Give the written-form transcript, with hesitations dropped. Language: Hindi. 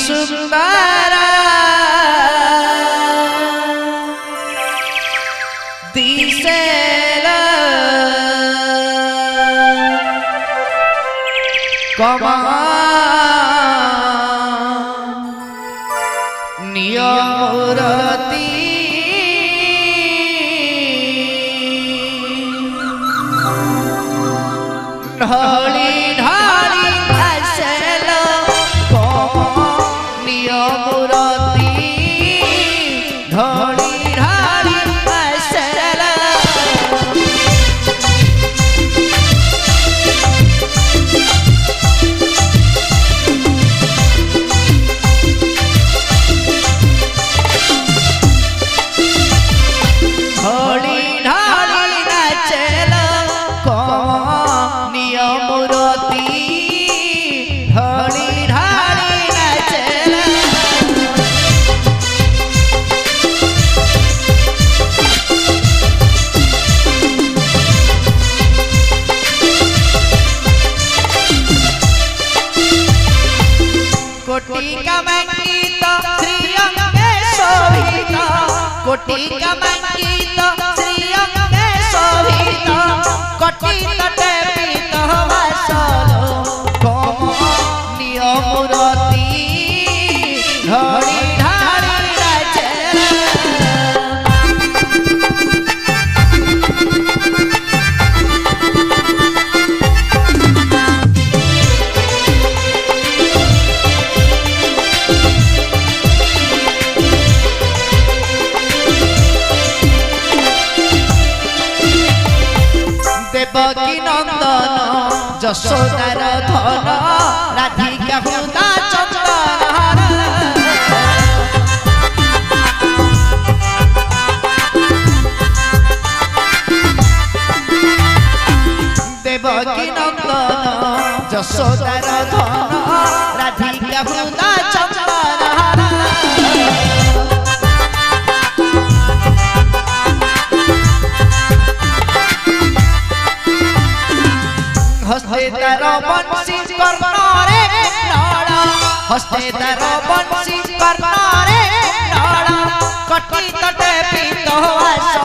सुंदर दिसेला नियमरती ढाली ढाली आसेला नियमरती ढाली ढाली आसेला कोटि का मंगीत श्रीअंग में शोभित कोटि का मंगीत श्रीअंग में शोभित कोटि तटे पीत वासलो नियमरती ढाली ढाली देवकी नंदन यशोदार धन राधिका हृदा चंदन देवकी नंदन यशोदार धन राधिका हृदा चंदन हस्ते तार बंसी कर्णरे नाड़ा हस्ते तार बंसी कर्णरे नाड़ा कटी तटे पीत